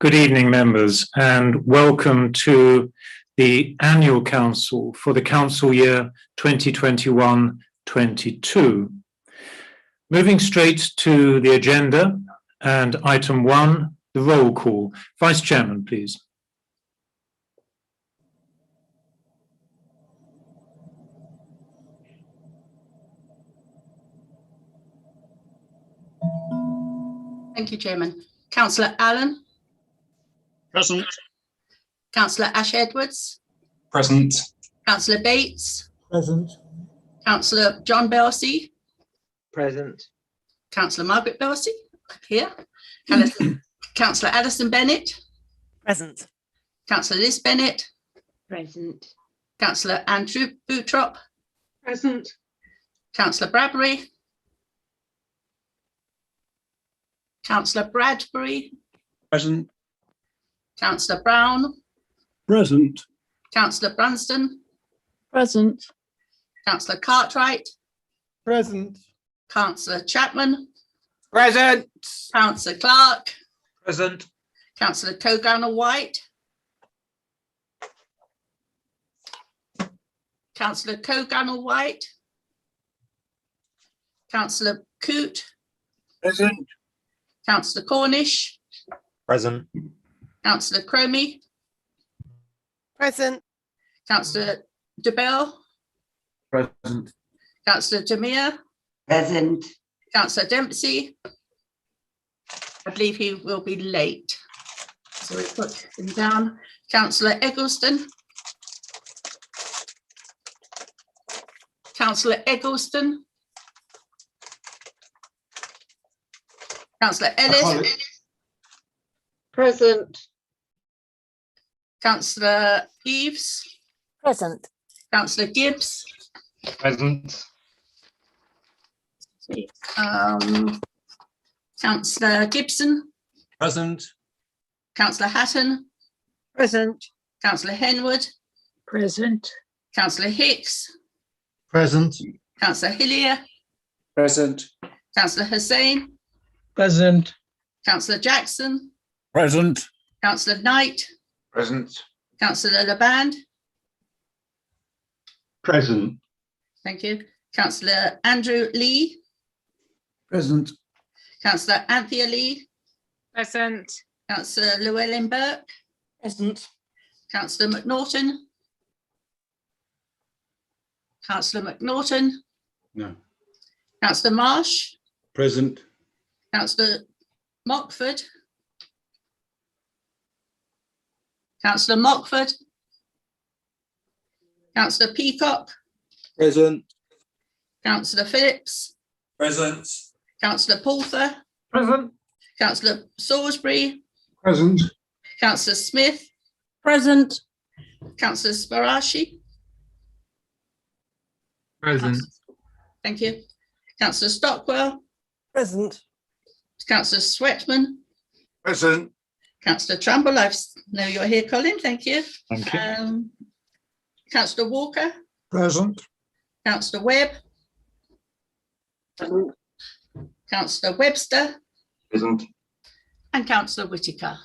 Good evening, members, and welcome to the annual council for the council year 2021-22. Moving straight to the agenda and item 1, the roll call. Vice Chairman, please. Thank you, Chairman. Councillor Allen. Present. Councillor Ash-Edwards. Present. Councillor Bates. Present. Councillor John Belsey. Present. Councillor Margaret Belsey, here. Councillor Alison Bennett. Present. Councillor Liz Bennett. Present. Councillor Andrew Boutrop. Present. Councillor Bradbury. Councillor Bradbury. Present. Councillor Brown. Present. Councillor Branston. Present. Councillor Cartwright. Present. Councillor Chapman. Present. Councillor Clark. Present. Councillor Cogan-White. Councillor Cogan-White. Councillor Coote. Present. Councillor Cornish. Present. Councillor Cromie. Present. Councillor DeBell. Present. Councillor Jamir. Present. Councillor Dempsey. I believe he will be late, so we put him down. Councillor Eggleston. Councillor Eggleston. Councillor Ellis. Present. Councillor Eaves. Present. Councillor Gibbs. Present. Councillor Gibson. Present. Councillor Hatton. Present. Councillor Henwood. Present. Councillor Hicks. Present. Councillor Hillier. Present. Councillor Hussain. Present. Councillor Jackson. Present. Councillor Knight. Present. Councillor Laband. Present. Thank you. Councillor Andrew Lee. Present. Councillor Anthea Lee. Present. Councillor Llewellyn Burke. Present. Councillor McNaughton. Councillor McNaughton. No. Councillor Marsh. Present. Councillor Mockford. Councillor Mockford. Councillor Peacock. Present. Councillor Phillips. Present. Councillor Poulter. Present. Councillor Salisbury. Present. Councillor Smith. Present. Councillor Sparashi. Present. Thank you. Councillor Stockwell. Present. Councillor Sweatman. Present. Councillor Trumbull, I know you're here, Colin. Thank you. Thank you. Councillor Walker. Present. Councillor Webb. Present. Councillor Webster. Present. And Councillor Whitaker.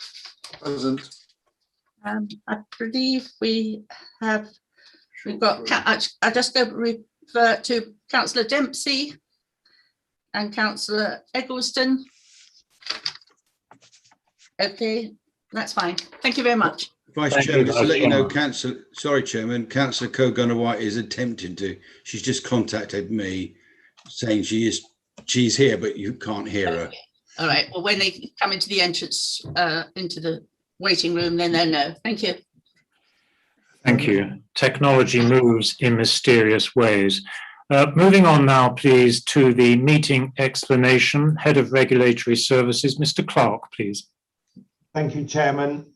Present. I believe we've got, I just go refer to Councillor Dempsey and Councillor Eggleston. Okay, that's fine. Thank you very much. Vice Chairman, just to let you know, Chairman, Councillor Cogan-White is attempting to, she's just contacted me saying she's here, but you can't hear her. All right, well, when they come into the entrance, into the waiting room, then they'll know. Thank you. Thank you. Technology moves in mysterious ways. Moving on now, please, to the meeting explanation. Head of Regulatory Services, Mr. Clark, please. Thank you, Chairman.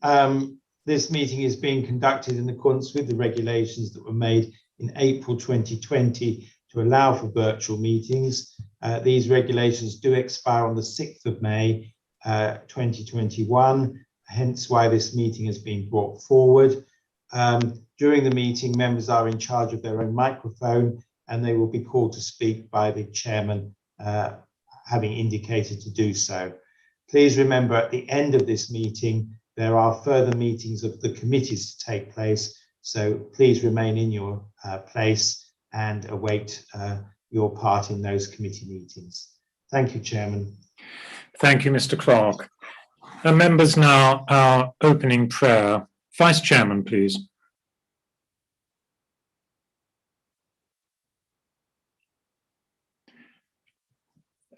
This meeting is being conducted in accordance with the regulations that were made in April 2020 to allow for virtual meetings. These regulations do expire on the 6th of May 2021, hence why this meeting has been brought forward. During the meeting, members are in charge of their own microphone and they will be called to speak by the chairman, having indicated to do so. Please remember at the end of this meeting, There are further meetings of the committees to take place, so please remain in your place and await your part in those committee meetings. Thank you, Chairman. Thank you, Mr. Clark. Members, now our opening prayer. Vice Chairman, please.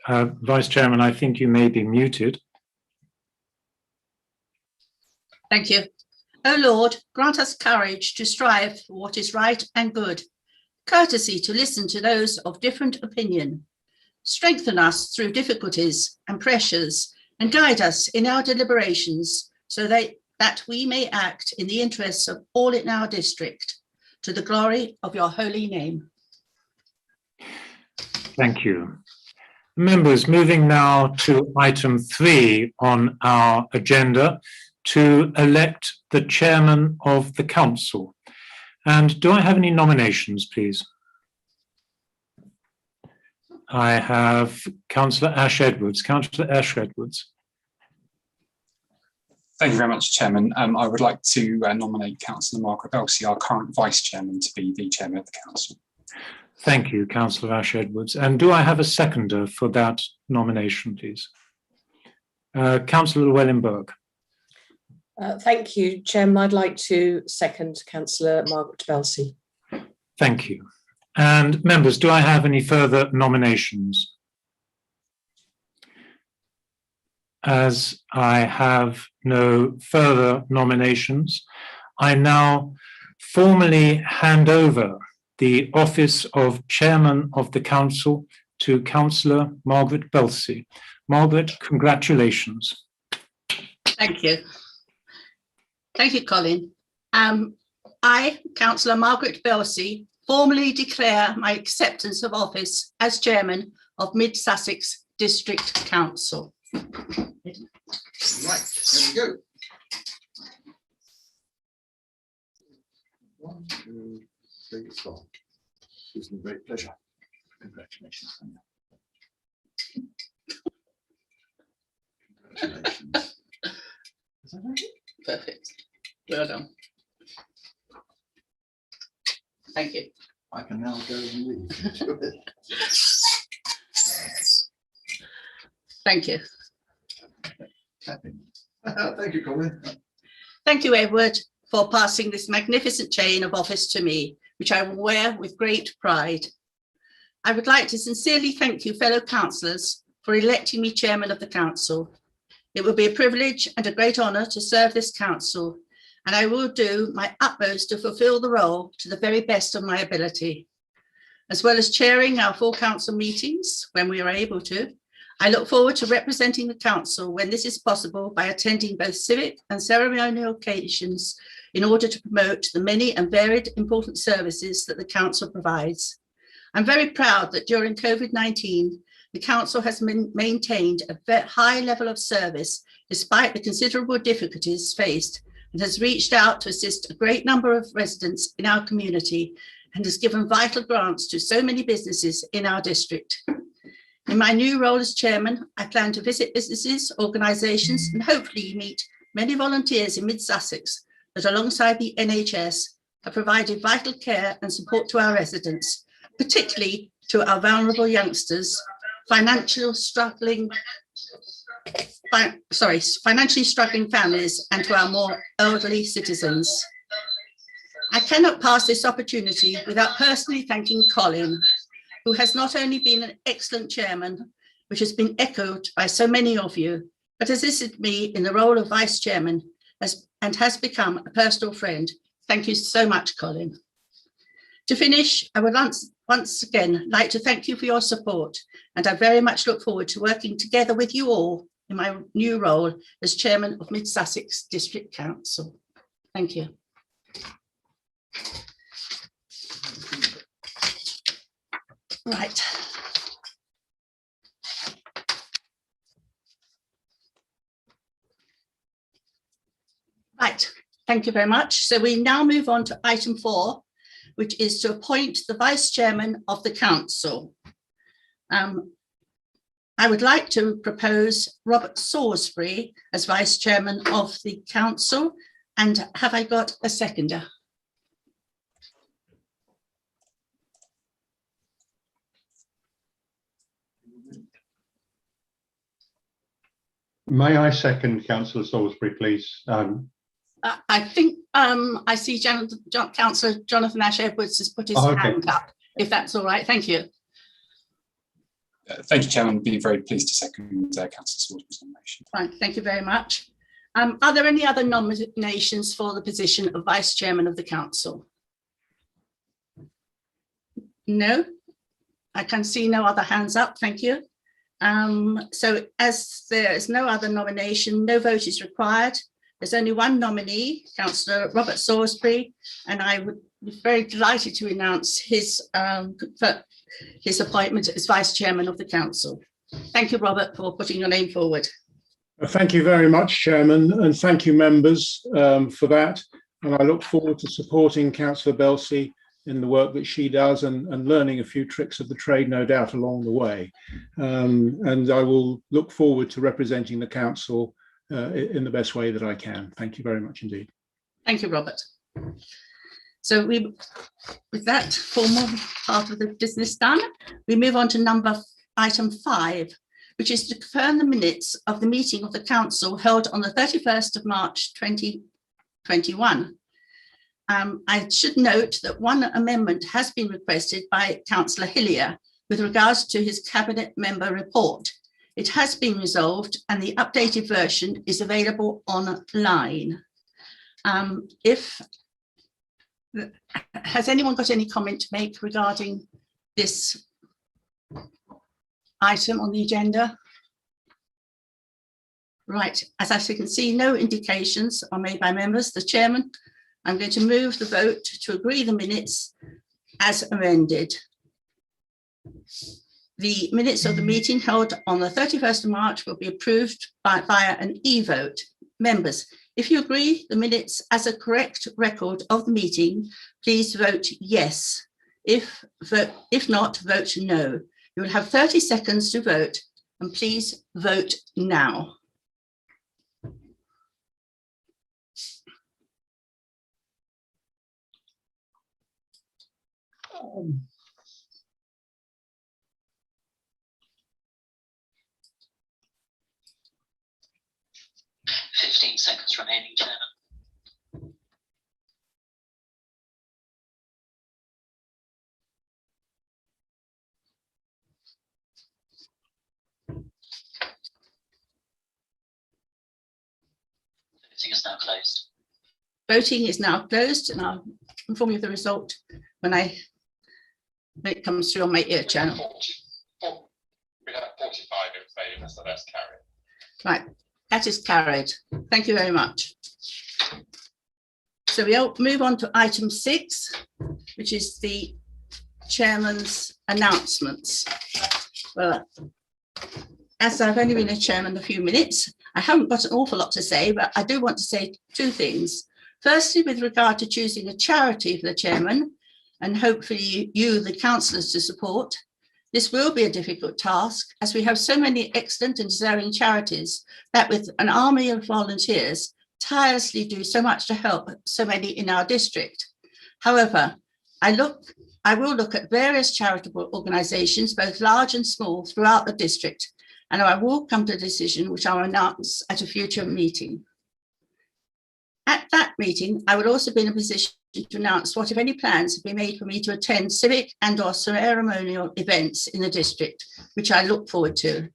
Vice Chairman, I think you may be muted. Thank you. O Lord, grant us courage to strive for what is right and good, courtesy to listen to those of different opinion. Strengthen us through difficulties and pressures, and guide us in our deliberations so that we may act in the interests of all in our district, to the glory of your holy name. Thank you. Members, moving now to item 3 on our agenda, to elect the chairman of the council. And do I have any nominations, please? I have Councillor Ash Edwards. Councillor Ash Edwards. Thank you very much, Chairman. I would like to nominate Councillor Margaret Belsey, our current Vice Chairman, to be the Chairman of the Council. Thank you, Councillor Ash Edwards. And do I have a seconder for that nomination, please? Councillor Llewellyn-Burke. Thank you, Chairman. I'd like to second Councillor Margaret Belsey. Thank you. And members, do I have any further nominations? As I have no further nominations, I now formally hand over the office of Chairman of the Council to Councillor Margaret Belsey. Margaret, congratulations. Thank you. Thank you, Colin. I, Councillor Margaret Belsey, formally declare my acceptance of office as Chairman of Mid Sussex District Council. Right, there we go. 1, 2, 3, 4. It's a great pleasure. Congratulations, Sonia. Congratulations. Is that right? Perfect. Well done. Thank you. I can now go and leave. Thank you. Thank you, Colin. Thank you, Edward, for passing this magnificent chain of office to me, which I will wear with great pride. I would like to sincerely thank you, fellow councillors, for electing me Chairman of the Council. It will be a privilege and a great honour to serve this council, and I will do my utmost to fulfil the role to the very best of my ability. As well as chairing our full council meetings when we are able to, I look forward to representing the council when this is possible by attending both civic and ceremonial occasions in order to promote the many and varied important services that the council provides. I'm very proud that during COVID-19, the council has maintained a very high level of service despite the considerable difficulties faced, and has reached out to assist a great number of residents in our community and has given vital grants to so many businesses in our district. In my new role as chairman, I plan to visit businesses, organisations, and hopefully meet many volunteers in Mid Sussex that, alongside the NHS, have provided vital care and support to our residents, particularly to our vulnerable youngsters, financially struggling families, and to our more elderly citizens. I cannot pass this opportunity without personally thanking Colin, who has not only been an excellent chairman, which has been echoed by so many of you, but assisted me in the role of vice chairman and has become a personal friend. Thank you so much, Colin. To finish, I would once again like to thank you for your support, and I very much look forward to working together with you all in my new role as chairman of Mid Sussex District Council. Thank you. Right. Right, thank you very much. So we now move on to item 4, which is to appoint the vice chairman of the council. I would like to propose Robert Salisbury as Vice Chairman of the Council. And have I got a seconder? May I second Councillor Salisbury, please? I think I see Councillor Jonathan Ash-Edwards has put his hand up, if that's all right. Thank you. Thank you, Chairman. I'd be very pleased to second Councillor Salisbury's nomination. Right, thank you very much. Are there any other nominations for the position of Vice Chairman of the Council? No, I can see no other hands up. Thank you. So as there is no other nomination, no vote is required. There's only one nominee, Councillor Robert Salisbury, and I would be very delighted to announce his appointment as Vice Chairman of the Council. Thank you, Robert, for putting your name forward. Thank you very much, Chairman, and thank you, members, for that. And I look forward to supporting Councillor Belsey in the work that she does and learning a few tricks of the trade, no doubt, along the way. And I will look forward to representing the Council in the best way that I can. Thank you very much indeed. Thank you, Robert. So with that formal part of the business done, we move on to item 5, which is to confirm the minutes of the meeting of the Council held on the 31st of March 2021. I should note that one amendment has been requested by Councillor Hillier with regards to his Cabinet member report. It has been resolved and the updated version is available online. Has anyone got any comment to make regarding this item on the agenda? Right, as I can see, no indications are made by members. The Chairman, I'm going to move the vote to agree the minutes as amended. The minutes of the meeting held on the 31st of March will be approved via an e-vote. Members, if you agree the minutes as a correct record of the meeting, please vote yes. If not, vote no. You will have 30 seconds to vote, and please vote now. Um, 15 seconds remaining, Chairman. Voting is now closed. Voting is now closed, and I'll inform you of the result when it comes through on my ear channel. We have 45 in favour, so that's carried. Right, that is carried. Thank you very much. So we'll move on to item 6, which is the Chairman's announcements. Well, as I've only been a chairman a few minutes, I haven't got an awful lot to say, but I do want to say 2 things. Firstly, with regard to choosing a charity for the chairman, and hopefully you, the councillors, to support. This will be a difficult task, as we have so many excellent and deserving charities that, with an army of volunteers, tirelessly do so much to help so many in our district. However, I will look at various charitable organisations, both large and small, throughout the district, and I will come to a decision which I'll announce at a future meeting. At that meeting, I will also be in a position to announce what, if any, plans have been made for me to attend civic and/or ceremonial events in the district, which I look forward to.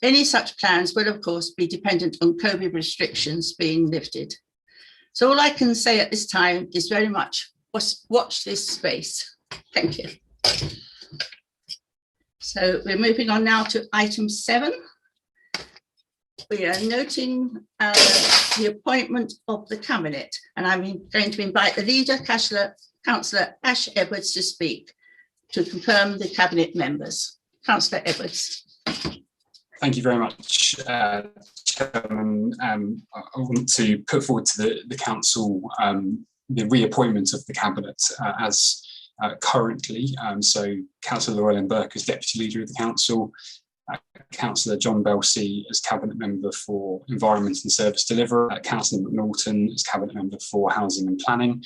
Any such plans will, of course, be dependent on COVID restrictions being lifted. So all I can say at this time is very much watch this space. Thank you. So we're moving on now to item 7. We are noting the appointment of the Cabinet, and I'm going to invite the leader, Councillor Ash-Edwards, to speak to confirm the Cabinet members. Councillor Edwards. Thank you very much, Chairman. I want to put forward to the Council the reappointment of the Cabinet as currently. So Councillor Llewellyn Burke as Deputy Leader of the Council, Councillor John Belsey as Cabinet Member for Environment and Service Delivery, Councillor McNaughton as Cabinet Member for Housing and Planning,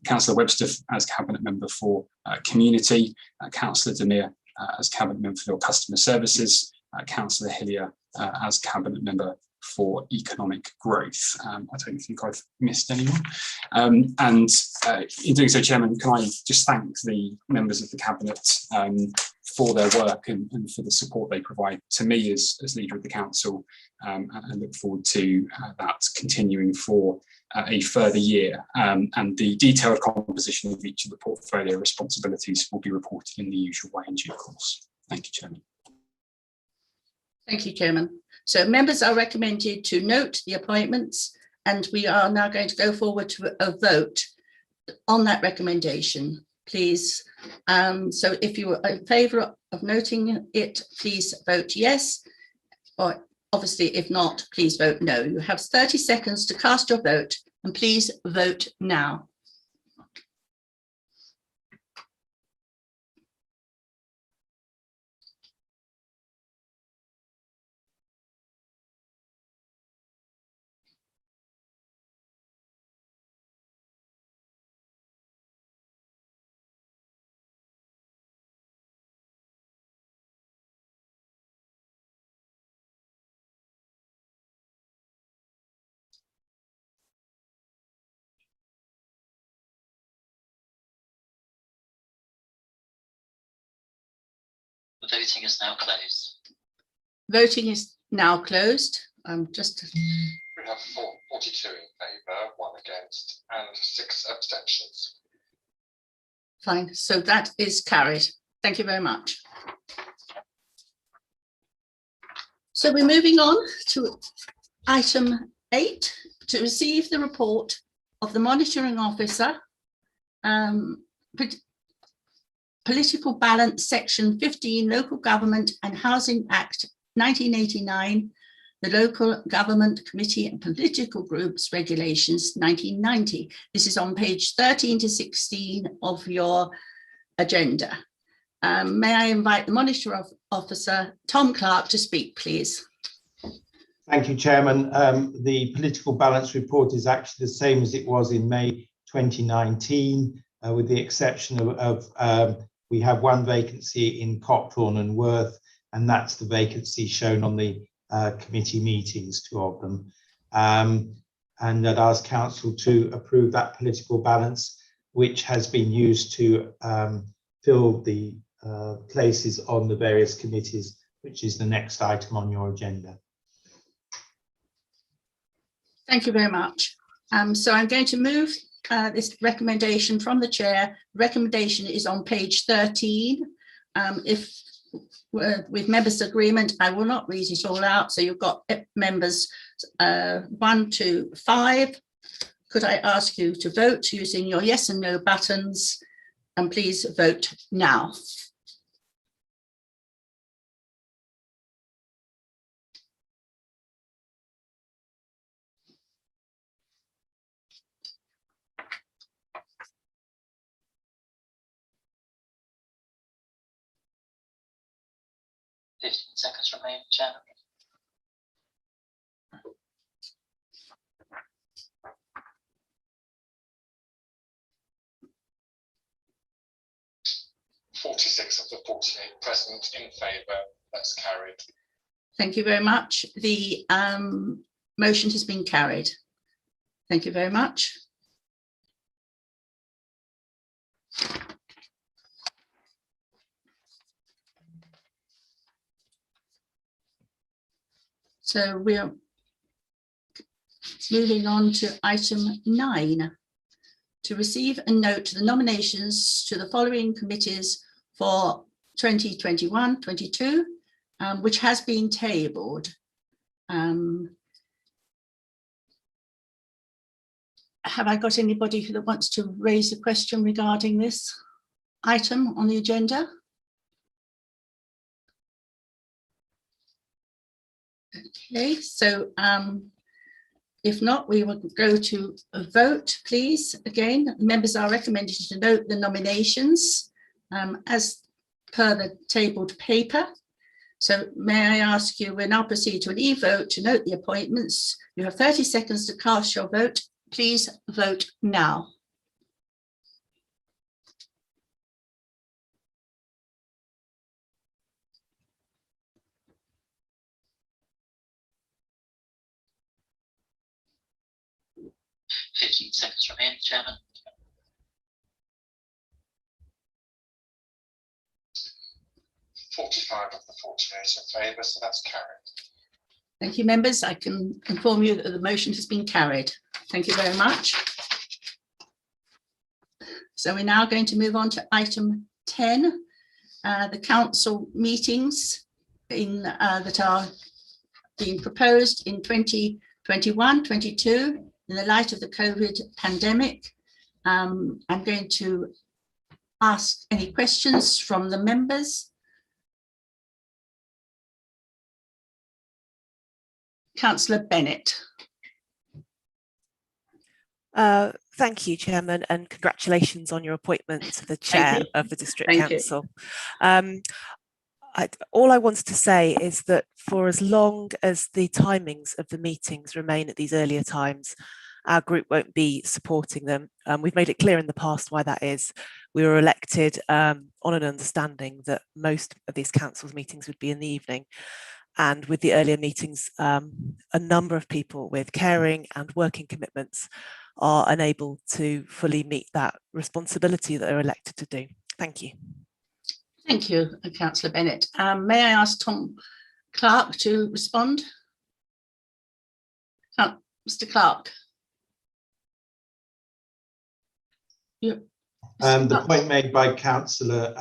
Councillor Webster as Cabinet Member for Community, Councillor Demir as Cabinet Member for Customer Services, Councillor Hillier as Cabinet Member for Economic Growth. I don't think I've missed anyone. In doing so, Chairman, can I just thank the members of the Cabinet for their work and for the support they provide to me as leader of the Council, and look forward to that continuing for a further year. And the detailed composition of each of the portfolio responsibilities will be reported in the usual way in due course. Thank you, Chairman. Thank you, Chairman. So members are recommended to note the appointments, and we are now going to go forward to a vote on that recommendation, please. So if you are in favour of noting it, please vote yes, or obviously if not, please vote no. You have 30 seconds to cast your vote, and please vote now. The voting is now closed. Voting is now closed. We have 42 in favour, 1 against, and 6 abstentions. Fine, so that is carried. Thank you very much. So we're moving on to item 8, to receive the report of the monitoring officer, Political Balance Section 15, Local Government and Housing Act 1989, the Local Government Committee and Political Groups Regulations 1990. This is on page 13 to 16 of your agenda. May I invite the Monitoring Officer, Tom Clark, to speak, please. Thank you, Chairman. The Political Balance Report is actually the same as it was in May 2019, with the exception of we have 1 vacancy in Copthorne and Worth, and that's the vacancy shown on the committee meetings, 2 of them. And I'd ask Council to approve that political balance, which has been used to fill the places on the various committees, which is the next item on your agenda. Thank you very much. So I'm going to move this recommendation from the chair. Recommendation is on page 13. If with members' agreement, I will not read it all out. So you've got members 1 to 5. Could I ask you to vote using your yes and no buttons, and please vote now. Seconds remain, Chairman. (46 of the 48 present in favour). That's carried. Thank you very much. The motion has been carried. Thank you very much. So we are moving on to item 9, to receive and note the nominations to the following committees for 2021-22, which has been tabled. Have I got anybody that wants to raise a question regarding this item on the agenda? Okay, so if not, we will go to a vote, please. Again, members are recommended to note the nominations as per the tabled paper. So may I ask you, we'll now proceed to an e-vote to note the appointments. You have 30 seconds to cast your vote. Please vote now. Seconds remaining, Chairman. Forty-five of the 48 in favour, so that's carried. Thank you, members. I can inform you that the motion has been carried. Thank you very much. So we're now going to move on to item 10, the council meetings that are being proposed in 2021-22 in the light of the COVID pandemic. I'm going to ask any questions from the members. Councillor Bennett. Thank you, Chairman, and congratulations on your appointment to the Chair of the District Council. All I wanted to say is that for as long as the timings of the meetings remain at these earlier times, our group won't be supporting them. We've made it clear in the past why that is. We were elected on an understanding that most of these councils meetings would be in the evening. And with the earlier meetings, a number of people with caring and working commitments are unable to fully meet that responsibility that they're elected to do. Thank you. Thank you, Councillor Bennett. May I ask Tom Clark to respond? Mr. Clark. The point made by Councillor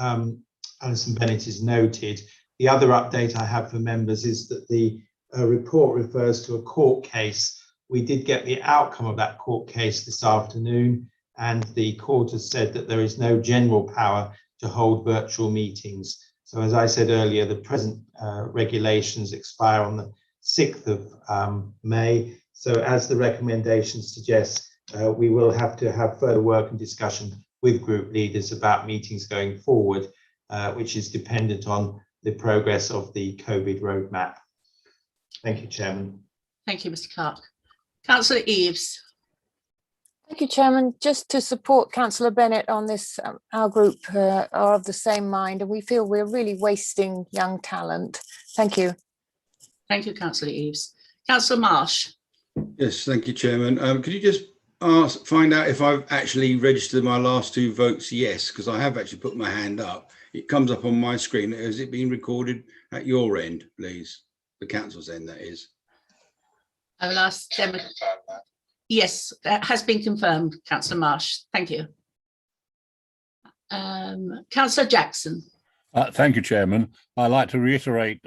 Alison Bennett is noted. The other update I have for members is that the report refers to a court case. We did get the outcome of that court case this afternoon, and the court has said that there is no general power to hold virtual meetings. So as I said earlier, the present regulations expire on the 6th of May. So as the recommendation suggests, we will have to have further work and discussion with group leaders about meetings going forward, which is dependent on the progress of the COVID roadmap. Thank you, Chairman. Thank you, Mr. Clark. Councillor Eaves. Thank you, Chairman. Just to support Councillor Bennett on this, our group are of the same mind, and we feel we're really wasting young talent. Thank you. Thank you, Councillor Eaves. Councillor Marsh. Yes, thank you, Chairman. Could you just find out if I've actually registered my last two votes yes, because I have actually put my hand up. It comes up on my screen. Has it been recorded at your end, please? The council's end, that is. I will ask them. Yes, that has been confirmed, Councillor Marsh. Thank you. Councillor Jackson. Thank you, Chairman. I'd like to reiterate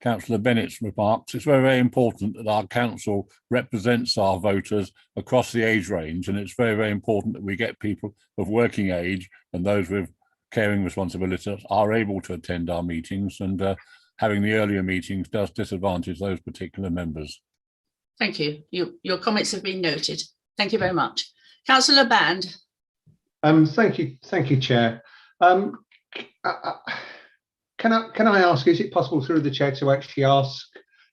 Councillor Bennett's remarks. It's very, very important that our council represents our voters across the age range, and it's very, very important that we get people of working age and those with caring responsibilities are able to attend our meetings, and having the earlier meetings does disadvantage those particular members. Thank you. Your comments have been noted. Thank you very much. Councillor Band. Thank you, Chair. Can I ask, is it possible through the Chair to actually ask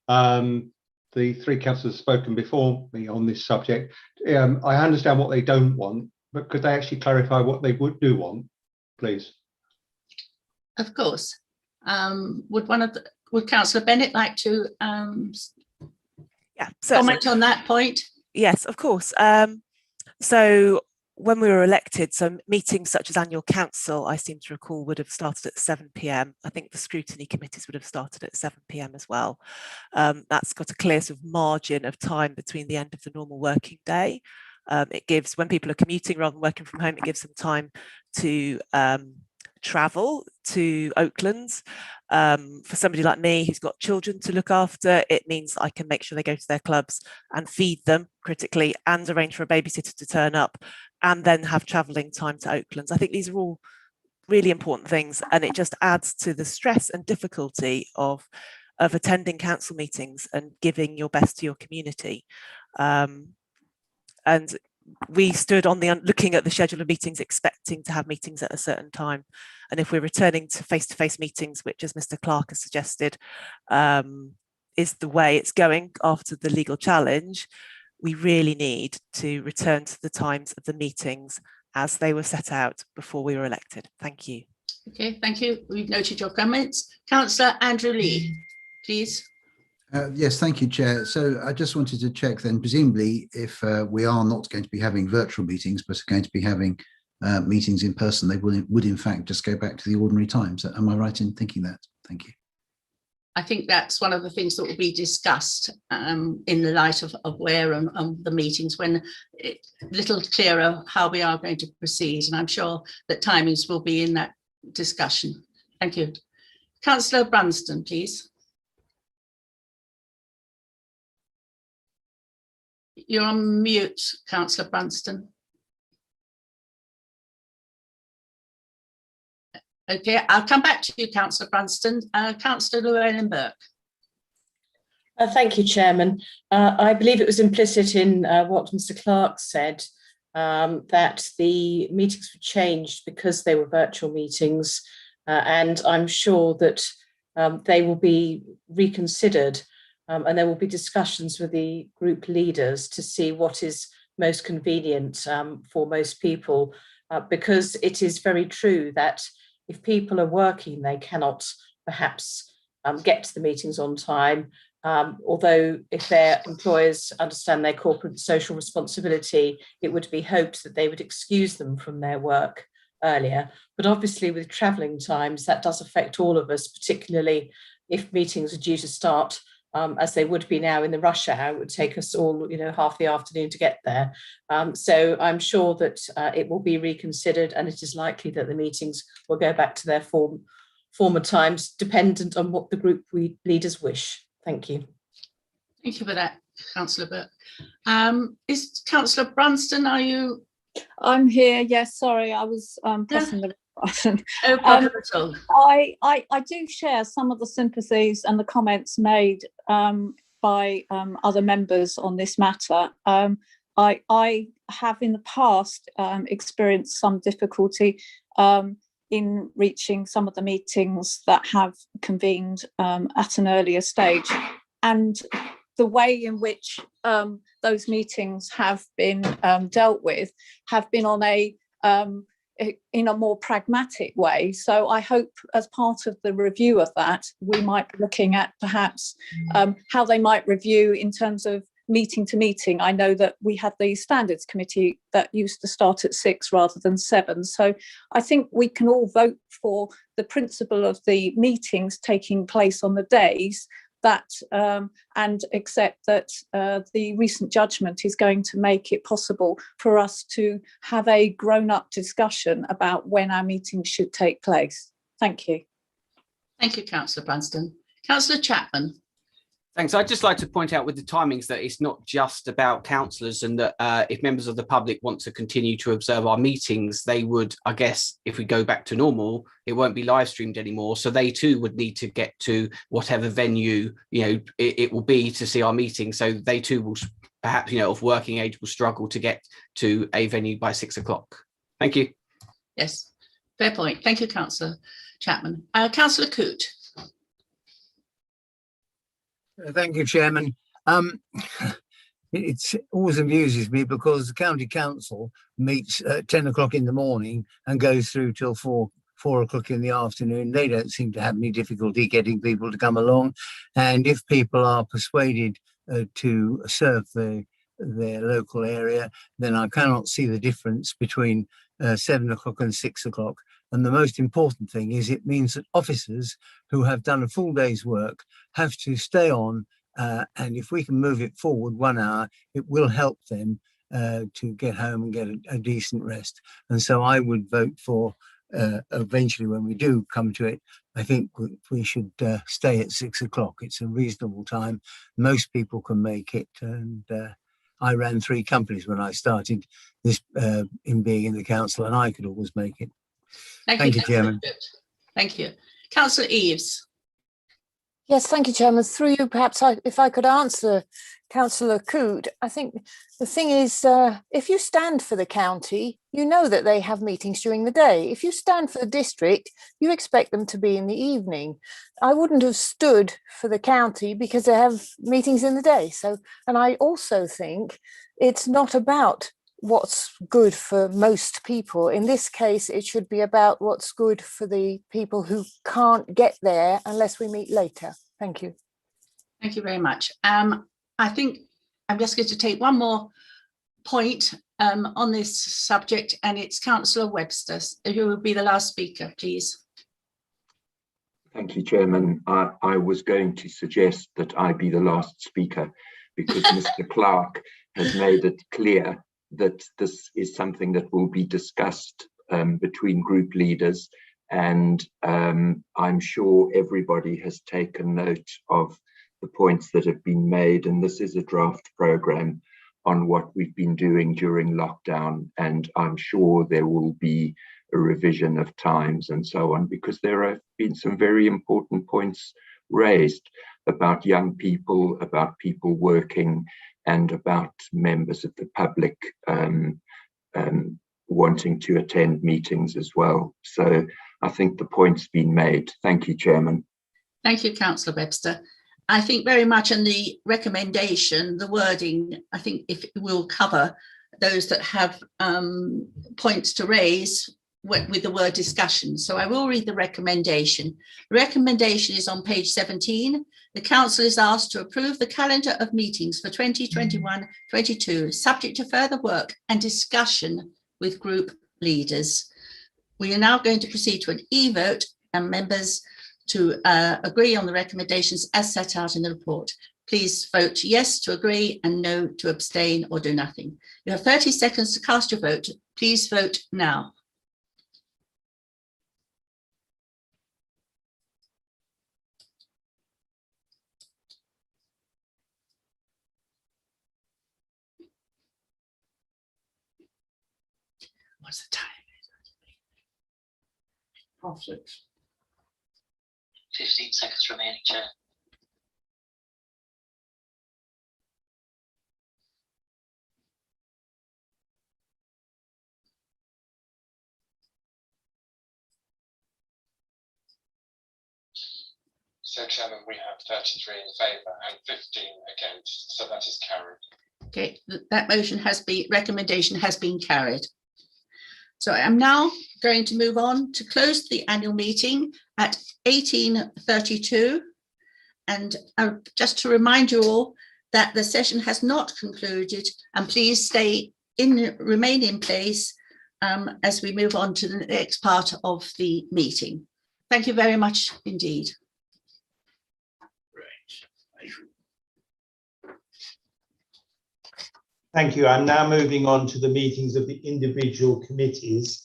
the three councillors spoken before me on this subject? I understand what they don't want, but could they actually clarify what they do want, please? Of course. Would Councillor Bennett like to comment on that point? Yes, of course. So when we were elected, so meetings such as annual council, I seem to recall, would have started at 7 p.m. I think the scrutiny committees would have started at 7 p.m. as well. That's got a clear sort of margin of time between the end of the normal working day. It gives, when people are commuting rather than working from home, it gives them time to travel to Oaklands. For somebody like me who's got children to look after, it means I can make sure they go to their clubs and feed them critically, and arrange for a babysitter to turn up, and then have travelling time to Oaklands. I think these are all really important things, and it just adds to the stress and difficulty of attending council meetings and giving your best to your community. And we stood on the looking at the schedule of meetings, expecting to have meetings at a certain time. And if we're returning to face-to-face meetings, which, as Mr. Clark has suggested, is the way it's going after the legal challenge, we really need to return to the times of the meetings as they were set out before we were elected. Thank you. Okay, thank you. We've noted your comments. Councillor Andrew Lee, please. Yes, thank you, Chair. So I just wanted to check then, presumably, if we are not going to be having virtual meetings, but are going to be having meetings in person, they would in fact just go back to the ordinary times. Am I right in thinking that? Thank you. I think that's one of the things that will be discussed in the light of where and the meetings, when it's a little clearer how we are going to proceed. And I'm sure that timings will be in that discussion. Thank you. Councillor Brunston, please. You're on mute, Councillor Brunston. Okay, I'll come back to you, Councillor Brunston. Councillor Llewellyn Burke. Thank you, Chairman. I believe it was implicit in what Mr. Clark said, that the meetings were changed because they were virtual meetings, and I'm sure that they will be reconsidered, and there will be discussions with the group leaders to see what is most convenient for most people, because it is very true that if people are working, they cannot perhaps get to the meetings on time, although if their employers understand their corporate and social responsibility, it would be hoped that they would excuse them from their work earlier. But obviously with travelling times, that does affect all of us, particularly if meetings are due to start as they would be now in the rush hour. It would take us all, half the afternoon to get there. So I'm sure that it will be reconsidered, and it is likely that the meetings will go back to their former times, dependent on what the group leaders wish. Thank you. Thank you for that, Councillor Burke. Is Councillor Brunston, are you? I'm here. Yes, sorry, I was pressing the button. No problem at all. I do share some of the sympathies and the comments made by other members on this matter. I have in the past experienced some difficulty in reaching some of the meetings that have convened at an earlier stage, and the way in which those meetings have been dealt with have been on in a more pragmatic way. So I hope as part of the review of that, we might be looking at perhaps how they might review in terms of meeting to meeting. I know that we had the standards committee that used to start at 6 rather than 7. So I think we can all vote for the principle of the meetings taking place on the days that and accept that the recent judgment is going to make it possible for us to have a grown-up discussion about when our meetings should take place. Thank you. Thank you, Councillor Brunston. Councillor Chapman. Thanks. I'd just like to point out with the timings that it's not just about councillors, and that if members of the public want to continue to observe our meetings, they would, I guess, if we go back to normal, it won't be live streamed anymore. So they too would need to get to whatever venue, it will be to see our meeting. So they too will perhaps, of working age, will struggle to get to a venue by 6 o'clock. Thank you. Yes, fair point. Thank you, Councillor Chapman. Councillor Coote. Thank you, Chairman. It always amuses me because the county council meets at 10 o'clock in the morning and goes through till 4 o'clock in the afternoon. They don't seem to have any difficulty getting people to come along. And if people are persuaded to serve their local area, then I cannot see the difference between 7 o'clock and 6 o'clock. And the most important thing is it means that officers who have done a full day's work have to stay on, and if we can move it forward 1 hour, it will help them to get home and get a decent rest. And so I would vote for, eventually when we do come to it, I think we should stay at 6 o'clock. It's a reasonable time. Most people can make it, and I ran 3 companies when I started this in being in the council, and I could always make it. Thank you, Chairman. Thank you. Councillor Eaves. Yes, thank you, Chairman. Through you, perhaps if I could answer Councillor Coote, I think the thing is, if you stand for the county, you know that they have meetings during the day. If you stand for the district, you expect them to be in the evening. I wouldn't have stood for the county because they have meetings in the day. So, and I also think it's not about what's good for most people. In this case, it should be about what's good for the people who can't get there unless we meet later. Thank you. Thank you very much. I think I'm just going to take one more point on this subject, and it's Councillor Webster, who will be the last speaker, please. Thank you, Chairman. I was going to suggest that I be the last speaker because Mr. Clark has made it clear that this is something that will be discussed between group leaders, and I'm sure everybody has taken note of the points that have been made, and this is a draft program on what we've been doing during lockdown, and I'm sure there will be a revision of times and so on, because there have been some very important points raised about young people, about people working, and about members of the public wanting to attend meetings as well. So I think the point's been made. Thank you, Chairman. Thank you, Councillor Webster. I think very much in the recommendation, the wording, I think if it will cover those that have points to raise with the word discussion. So I will read the recommendation. The recommendation is on page 17. The council is asked to approve the calendar of meetings for 2021-22, subject to further work and discussion with group leaders. We are now going to proceed to an e-vote, and members to agree on the recommendations as set out in the report. Please vote yes to agree and no to abstain or do nothing. You have 30 seconds to cast your vote. Please vote now. What's the time? 6:30. 15 seconds remaining, Chair. So, Chairman, we have 33 in favour and 15 against, so that is carried. Okay, that motion has been, recommendation has been carried. So I'm now going to move on to close the annual meeting at 18:32. And just to remind you all that the session has not concluded, and please remain in place as we move on to the next part of the meeting. Thank you very much indeed. Thank you. I'm now moving on to the meetings of the individual committees,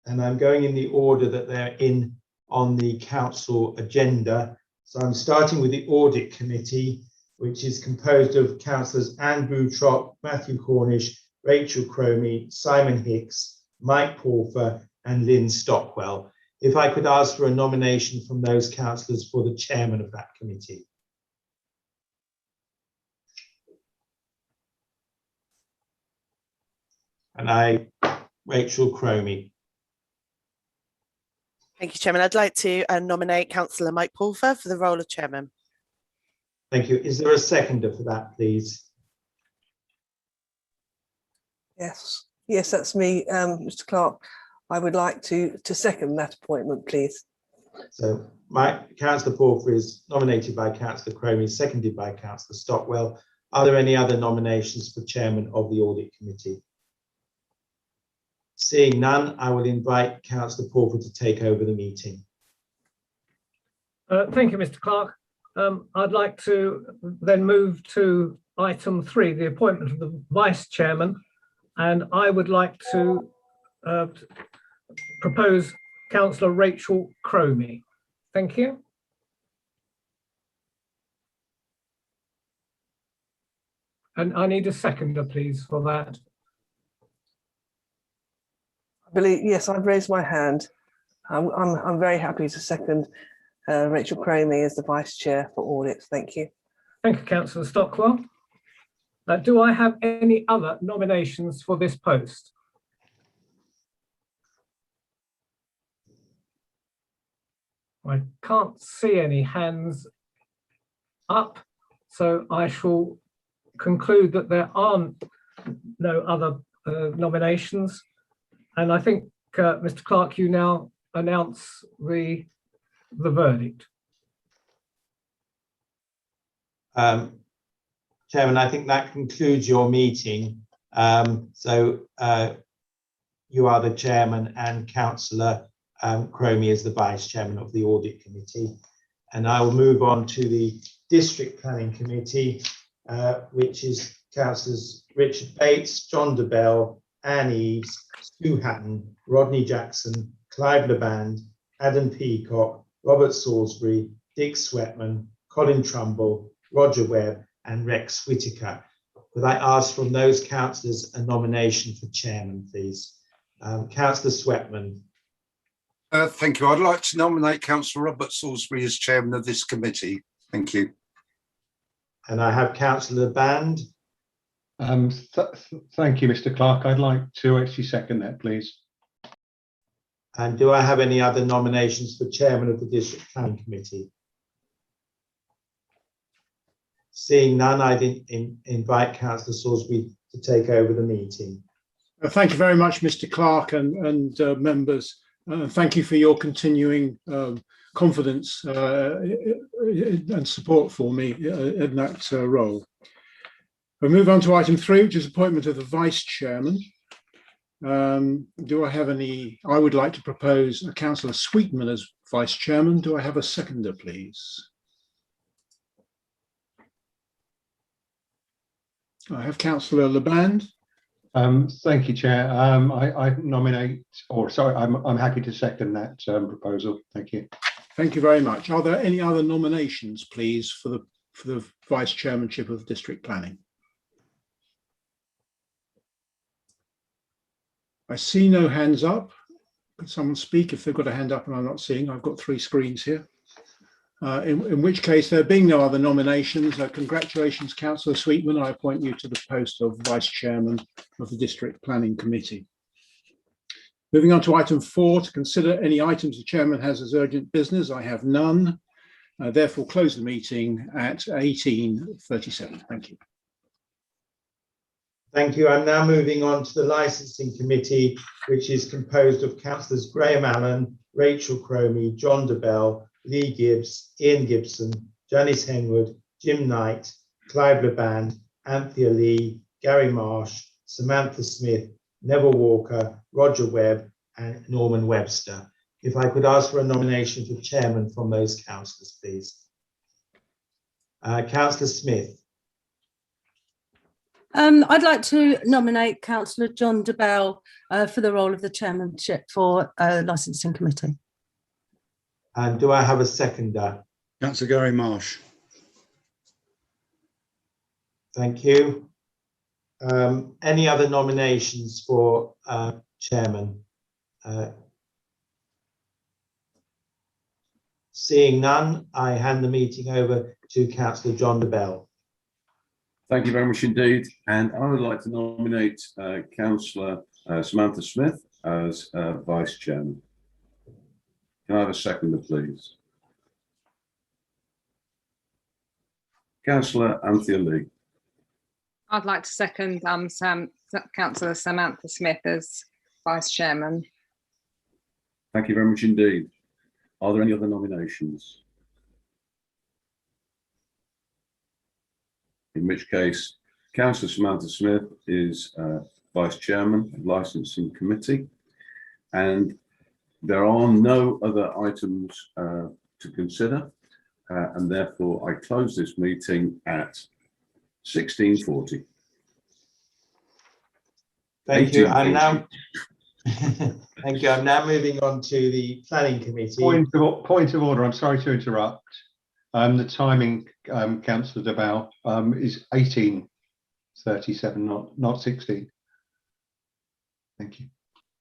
and I'm going in the order that they're in on the council agenda. So I'm starting with the Audit Committee, which is composed of councillors Anne Boutrop, Matthew Cornish, Rachel Cromie, Simon Hicks, Mike Pawfer and Lynn Stockwell. If I could ask for a nomination from those councillors for the chairman of that committee. And Rachel Cromie. Thank you, Chairman. I'd like to nominate Councillor Mike Pawfer for the role of chairman. Thank you. Is there a seconder for that, please? Yes, that's me, Mr. Clark. I would like to second that appointment, please. So Councillor Pawfer is nominated by Councillor Cromie, seconded by Councillor Stockwell. Are there any other nominations for chairman of the Audit Committee? Seeing none, I will invite Councillor Pawfer to take over the meeting. Thank you, Mr. Clark. I'd like to then move to item 3, the appointment of the vice chairman, and I would like to propose Councillor Rachel Cromie. Thank you. And I need a seconder, please, for that. Yes, I've raised my hand. I'm very happy to second Rachel Cromie as the Vice Chair for Audit. Thank you. Thank you, Councillor Stockwell. Do I have any other nominations for this post? I can't see any hands up, so I shall conclude that there aren't no other nominations. And I think, Mr. Clark, you now announce the verdict. Chairman, I think that concludes your meeting. You are the chairman and Councillor Cromie is the vice chairman of the Audit Committee. And I will move on to the District Planning Committee, which is Councillors Richard Bates, John DeBell, Anne Eves, Stu Hatton, Rodney Jackson, Clive LeBand, Adam Peacock, Robert Salisbury, Dick Sweatman, Colin Trumbull, Roger Webb, and Rex Whitaker. Could I ask from those councillors a nomination for chairman, please? Councillor Sweatman. Thank you. I'd like to nominate Councillor Robert Salisbury as chairman of this committee. Thank you. And I have Councillor LeBand. Thank you, Mr. Clark. I'd like to actually second that, please. And do I have any other nominations for chairman of the District Planning Committee? Seeing none, I invite Councillor Salisbury to take over the meeting. Thank you very much, Mr. Clark and members. Thank you for your continuing confidence and support for me in that role. We'll move on to item 3, which is appointment of the vice chairman. Do I have any? I would like to propose Councillor Sweetman as vice chairman. Do I have a seconder, please? I have Councillor LeBand. Thank you, Chair. I nominate, or sorry, I'm happy to second that proposal. Thank you. Thank you very much. Are there any other nominations, please, for the vice chairmanship of district planning? I see no hands up. Could someone speak if they've got a hand up and I'm not seeing? I've got 3 screens here. In which case, there being no other nominations, congratulations, Councillor Sweetman. I appoint you to the post of Vice Chairman of the District Planning Committee. Moving on to item 4, to consider any items the Chairman has as urgent business. I have none. Therefore, close the meeting at 18:37. Thank you. Thank you. I'm now moving on to the Licensing Committee, which is composed of Councillors Graham Allen, Rachel Cromie, John DeBell, Lee Gibbs, Ian Gibson, Janice Henwood, Jim Knight, Clive LeBand, Anthea Lee, Gary Marsh, Samantha Smith, Neville Walker, Roger Webb, and Norman Webster. If I could ask for a nomination for chairman from those councillors, please. Councillor Smith. I'd like to nominate Councillor John DeBell for the role of the chairmanship for Licensing Committee. And do I have a seconder? Councillor Gary Marsh. Thank you. Any other nominations for chairman? Seeing none, I hand the meeting over to Councillor John DeBell. Thank you very much indeed. And I would like to nominate Councillor Samantha Smith as Vice Chairman. Can I have a seconder, please? Councillor Anthea Lee. I'd like to second Councillor Samantha Smith as Vice Chairman. Thank you very much indeed. Are there any other nominations? In which case, Councillor Samantha Smith is Vice Chairman of Licensing Committee, and there are no other items to consider, and therefore I close this meeting at 16:40. Thank you. I'm now thank you. I'm now moving on to the Planning Committee. Point of order. I'm sorry to interrupt. The timing, Councillor DeBell, is 18:37, not 16. Thank you.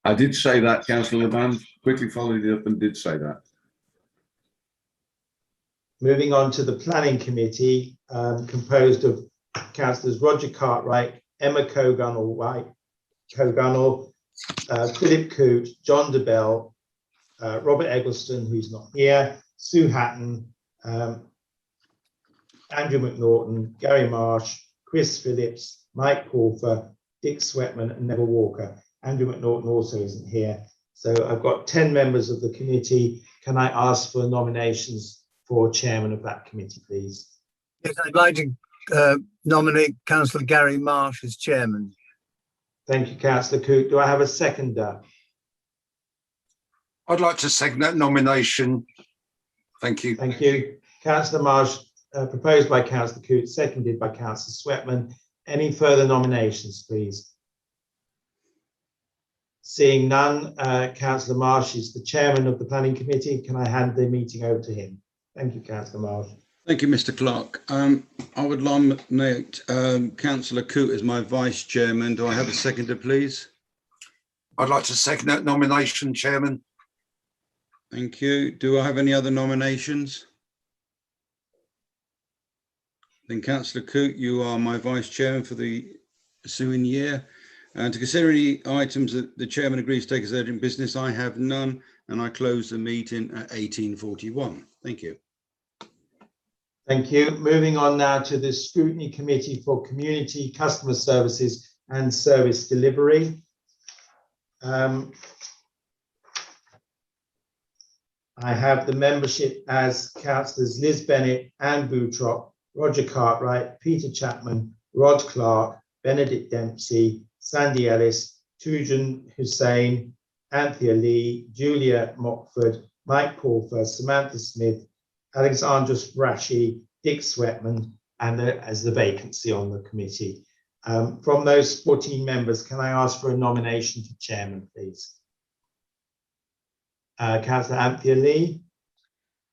I did say that, Councillor LeBand. Quickly followed it up and did say that. Moving on to the Planning Committee, composed of councillors Roger Cartwright, Emma Cogunnell, Philip Coote, John DeBell, Robert Eggleston, who's not here, Sue Hatton, Andrew McNaughton, Gary Marsh, Chris Phillips, Mike Pawfer, Dick Sweatman and Neville Walker. Andrew McNaughton also isn't here. So I've got 10 members of the committee. Can I ask for nominations for chairman of that committee, please? Yes, I'd like to nominate Councillor Gary Marsh as chairman. Thank you, Councillor Coote. Do I have a seconder? I'd like to second that nomination. Thank you. Thank you. Councillor Marsh, proposed by Councillor Coote, seconded by Councillor Sweatman. Any further nominations, please? Seeing none, Councillor Marsh is the chairman of the Planning Committee. Can I hand the meeting over to him? Thank you, Councillor Marsh. Thank you, Mr. Clark. I would nominate Councillor Coote as my vice chairman. Do I have a seconder, please? I'd like to second that nomination, Chairman. Thank you. Do I have any other nominations? Then Councillor Coote, you are my vice chairman for the ensuing year. And to consider any items that the chairman agrees to take as urgent business, I have none, and I close the meeting at 18:41. Thank you. Thank you. Moving on now to the Scrutiny Committee for Community, Customer Services and Service Delivery. I have the membership as councillors Liz Bennett, Anne Boutrop, Roger Cartwright, Peter Chapman, Rod Clark, Benedict Dempsey, Sandy Ellis, Tujan Hussain, Anthea Lee, Julia Mockford, Mike Pawfer, Samantha Smith, Alexandros Rashi, Dick Sweatman, and as the vacancy on the committee. From those 14 members, can I ask for a nomination for chairman, please? Councillor Anthea Lee.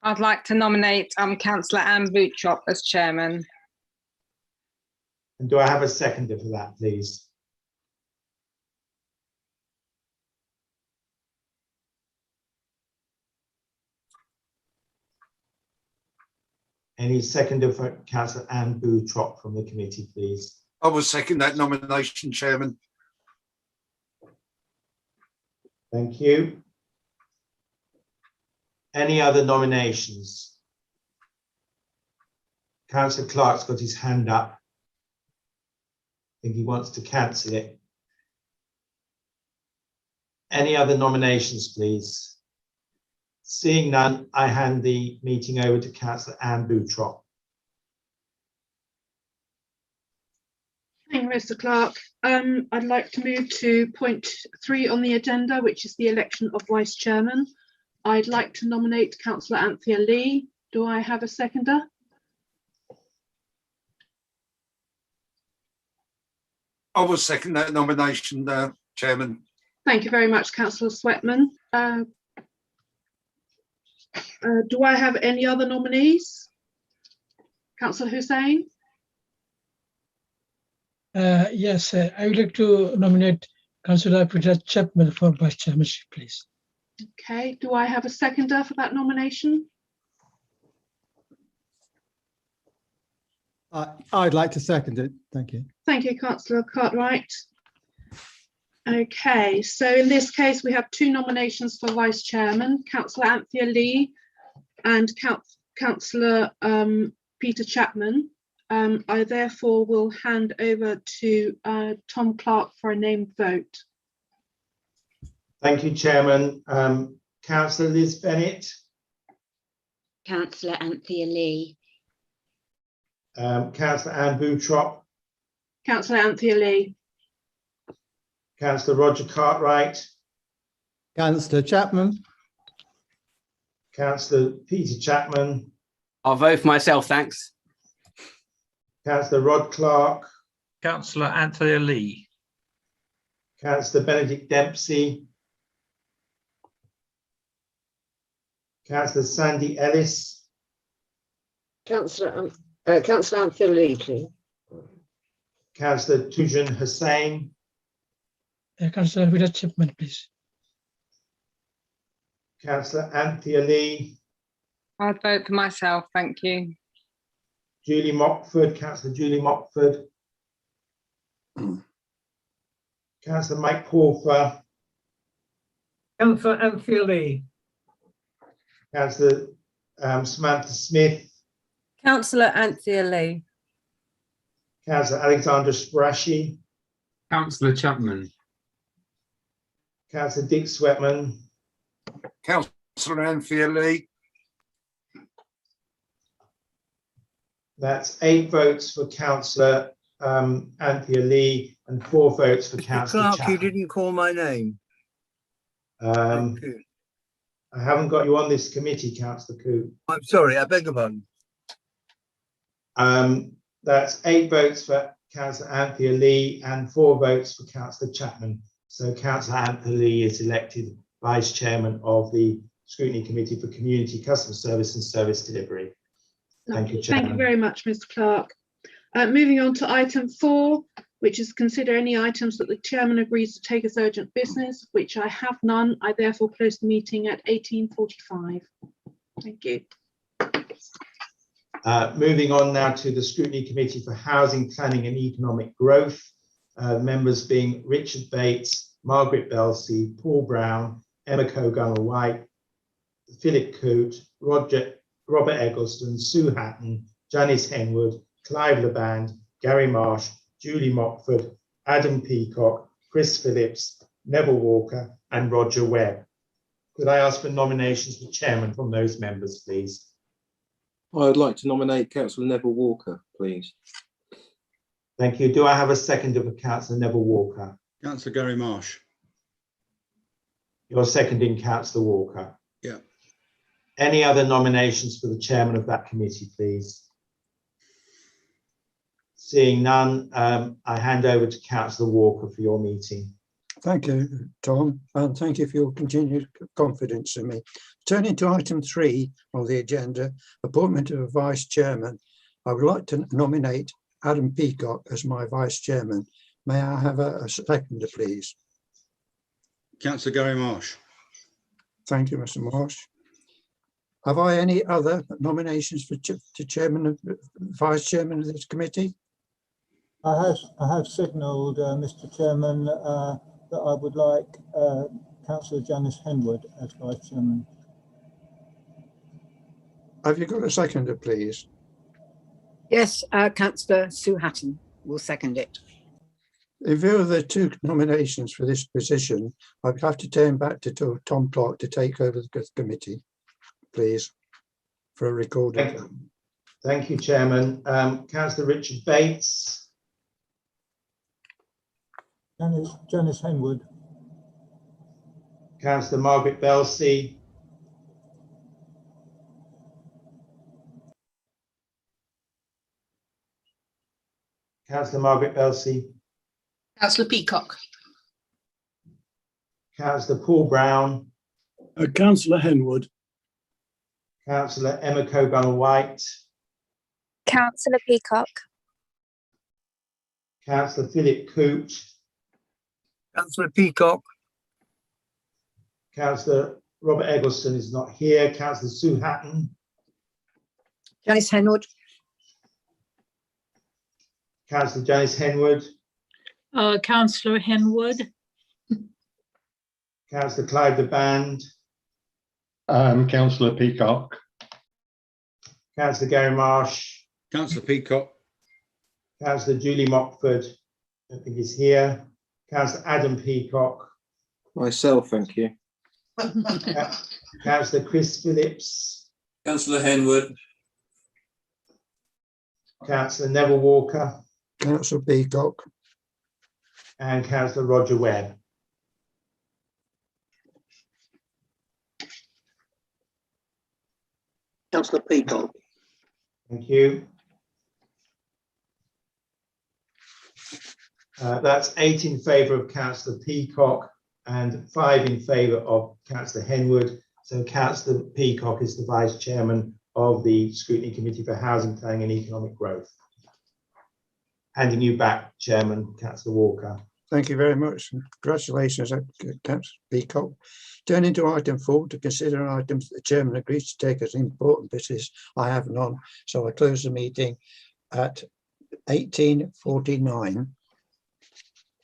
I'd like to nominate Councillor Anne Boutrop as chairman. And do I have a seconder for that, please? Any seconder for Councillor Anne Boutrop from the committee, please? I will second that nomination, Chairman. Thank you. Any other nominations? Councillor Clark's got his hand up. I think he wants to cancel it. Any other nominations, please? Seeing none, I hand the meeting over to Councillor Anne Boutrop. Thank you, Mr. Clark. I'd like to move to point 3 on the agenda, which is the election of vice chairman. I'd like to nominate Councillor Anthea Lee. Do I have a seconder? I will second that nomination, Chairman. Thank you very much, Councillor Sweatman. Do I have any other nominees? Councillor Hussain? Yes, I would like to nominate Councillor Peter Chapman for vice chairmanship, please. Okay, do I have a seconder for that nomination? I'd like to second it. Thank you. Thank you, Councillor Cartwright. Okay, so in this case, we have 2 nominations for vice chairman, Councillor Anthea Lee and Councillor Peter Chapman. I therefore will hand over to Tom Clark for a named vote. Thank you, Chairman. Councillor Liz Bennett. Councillor Anthea Lee. Councillor Anne Boutrop. Councillor Anthea Lee. Councillor Roger Cartwright. Councillor Chapman. Councillor Peter Chapman. I'll vote for myself, thanks. Councillor Rod Clark. Councillor Anthea Lee. Councillor Benedict Dempsey. Councillor Sandy Ellis. Councillor Anthea Lee, please. Councillor Tujan Hussain. Councillor Peter Chapman, please. Councillor Anthea Lee. I'd vote for myself, thank you. Julie Mockford, Councillor Julie Mockford. Councillor Mike Porfer. Councillor Anthea Lee. Councillor Samantha Smith. Councillor Anthea Lee. Councillor Alexandra Sprashi. Councillor Chapman. Councillor Dick Sweatman. Councillor Anthea Lee. That's 8 votes for Councillor Anthea Lee and 4 votes for Councillor Clark, Chapman. you didn't call my name. I haven't got you on this committee, Councillor Coote. I'm sorry, I beg your pardon. That's 8 votes for Councillor Anthea Lee and 4 votes for Councillor Chapman. So Councillor Anthea Lee is elected Vice Chairman of the Scrutiny Committee for Community Customer Service and Service Delivery. Thank you, Chairman. Thank you very much, Mr. Clark. Moving on to item 4, which is consider any items that the chairman agrees to take as urgent business, which I have none. I therefore close the meeting at 18:45. Thank you. Moving on now to the Scrutiny Committee for Housing, Planning and Economic Growth. Members being Richard Bates, Margaret Belsey, Paul Brown, Emma Cogunner-White, Philip Coote, Robert Eggleston, Sue Hatton, Janice Henwood, Clive Laband, Gary Marsh, Julie Mockford, Adam Peacock, Chris Phillips, Neville Walker and Roger Webb. Could I ask for nominations for chairman from those members, please? I'd like to nominate Councillor Neville Walker, please. Thank you. Do I have a seconder for Councillor Neville Walker? Councillor Gary Marsh. You're seconding Councillor Walker. Yeah. Any other nominations for the chairman of that committee, please? Seeing none, I hand over to Councillor Walker for your meeting. Thank you, Tom, and thank you for your continued confidence in me. Turning to item 3 on the agenda, appointment of a vice chairman, I would like to nominate Adam Peacock as my vice chairman. May I have a seconder, please? Councillor Gary Marsh. Thank you, Mr. Marsh. Have I any other nominations for chairman of vice chairman of this committee? I have signalled, Mr. Chairman, that I would like Councillor Janice Henwood as vice chairman. Have you got a seconder, please? Yes, Councillor Sue Hatton will second it. In view of the 2 nominations for this position, I'd have to turn back to Tom Clark to take over the committee, please, for a recording. Thank you, Chairman. Councillor Richard Bates. Janice Henwood. Councillor Margaret Belsey. Councillor Margaret Belsey. Councillor Peacock. Councillor Paul Brown. Councillor Henwood. Councillor Emma Cogunner-White. Councillor Peacock. Councillor Philip Coote. Councillor Peacock. Councillor Robert Eggleston is not here. Councillor Sue Hatton. Janice Henwood. Councillor Janice Henwood. Councillor Henwood. Councillor Clive the Band. Councillor Peacock. Councillor Gary Marsh. Councillor Peacock. Councillor Julie Mockford, I think is here. Councillor Adam Peacock. Myself, thank you. Councillor Chris Phillips. Councillor Henwood. Councillor Neville Walker. Councillor Peacock. And Councillor Roger Webb. Councillor Peacock. Thank you. That's 8 in favour of Councillor Peacock and 5 in favour of Councillor Henwood. So Councillor Peacock is the Vice Chairman of the Scrutiny Committee for Housing, Planning and Economic Growth. Handing you back, Chairman, Councillor Walker. Thank you very much. Congratulations, Councillor Peacock. Turning to item 4, to consider items that the chairman agrees to take as important business. I have none, so I close the meeting at 18:49.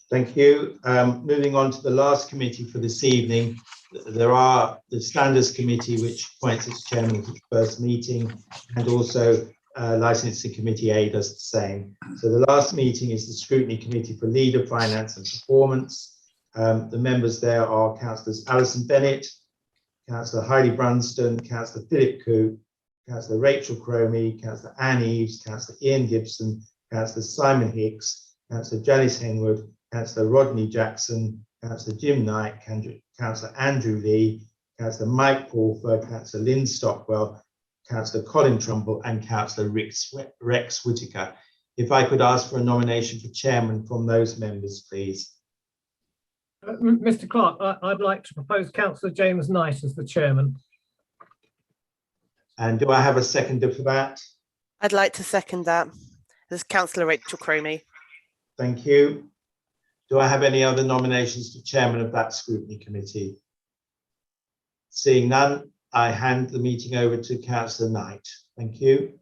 Thank you. Moving on to the last committee for this evening, there are the Standards Committee, which appoints its chairman at its first meeting, and also Licensing Committee A does the same. So the last meeting is the Scrutiny Committee for Leader, Finance and Performance. The members there are Councillors Alison Bennett, Councillor Heidi Brunston, Councillor Philip Coote, Councillor Rachel Cromie, Councillor Anne Eves, Councillor Ian Gibson, Councillor Simon Hicks, Councillor Janice Henwood, Councillor Rodney Jackson, Councillor Jim Knight, Councillor Andrew Lee, Councillor Mike Pulford, Councillor Lynn Stockwell, Councillor Colin Trumbull and Councillor Rex Whitaker. If I could ask for a nomination for chairman from those members, please. Mr. Clerk, I'd like to propose Councillor James Knight as the chairman. And do I have a seconder for that? I'd like to second that. There's Councillor Rachel Cromie. Thank you. Do I have any other nominations for chairman of that scrutiny committee? Seeing none, I hand the meeting over to Councillor Knight. Thank you.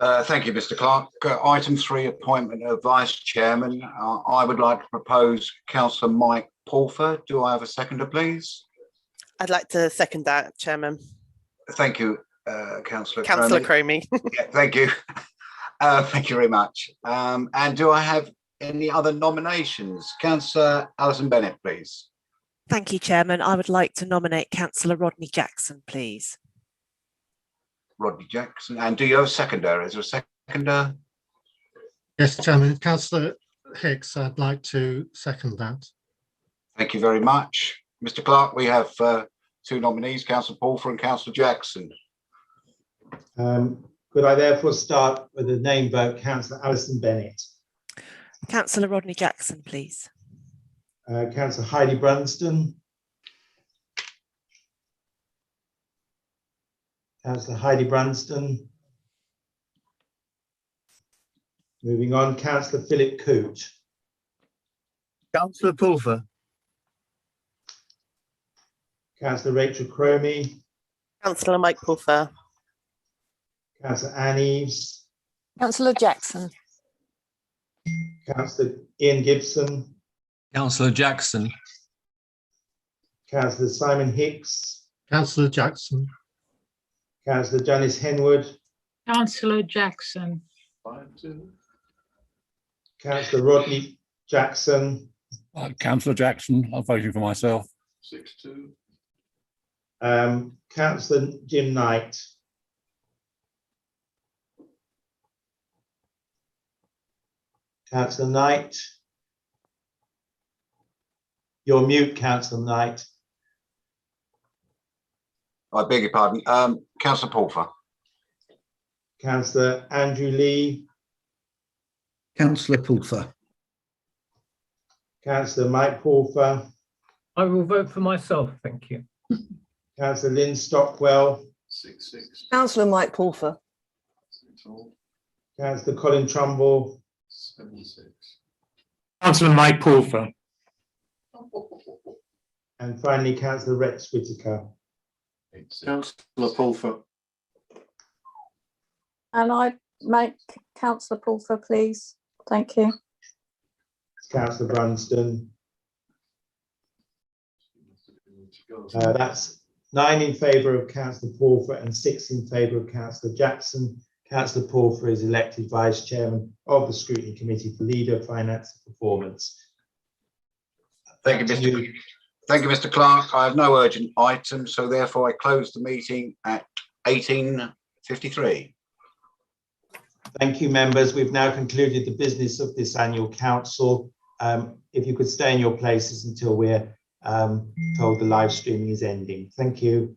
Thank you, Mr. Clerk. Item 3, appointment of vice chairman. I would like to propose Councillor Mike Pulford. Do I have a seconder, please? I'd like to second that, Chairman. Thank you, Councillor Cromie. Yeah, thank you. Thank you very much. And do I have any other nominations? Councillor Alison Bennett, please. Thank you, Chairman. I would like to nominate Councillor Rodney Jackson, please. Rodney Jackson. And do you have a seconder? Is there a seconder? Yes, Chairman. Councillor Hicks, I'd like to second that. Thank you very much. Mr. Clerk, we have 2 nominees, Councillor Pulford and Councillor Jackson. Could I therefore start with a name vote? Councillor Alison Bennett. Councillor Rodney Jackson, please. Councillor Heidi Brunston. Councillor Heidi Brunston. Moving on, Councillor Philip Coote. Councillor Pulford. Councillor Rachel Cromie. Councillor Mike Pulford. Councillor Anne Eves. Councillor Jackson. Councillor Ian Gibson. Councillor Jackson. Councillor Simon Hicks. Councillor Jackson. Councillor Janice Henwood. Councillor Jackson. Councillor Rodney Jackson. Councillor Jackson, I'm voting for myself. 6-2. Councillor Jim Knight. Councillor Knight. You're mute, Councillor Knight. I beg your pardon. Councillor Pulford. Councillor Andrew Lee. Councillor Pulford. Councillor Mike Pulford. I will vote for myself, thank you. Councillor Lynn Stockwell. 6-6. Councillor Mike Pulford. Councillor Colin Trumbull. 7-6. Councillor Mike Pulford. And finally, Councillor Rex Whitaker. Councillor Pulford. And I make Councillor Pulford, please. Thank you. Councillor Brunston. That's 9 in favour of Councillor Pulford and 6 in favour of Councillor Jackson. Councillor Pulford is elected Vice Chairman of the Scrutiny Committee for Leader, Finance and Performance. Thank you, Mr. Clerk. I have no urgent items, so therefore I close the meeting at 18:53. Thank you, members. We've now concluded the business of this annual council. If you could stay in your places until we're told the live streaming is ending. Thank you.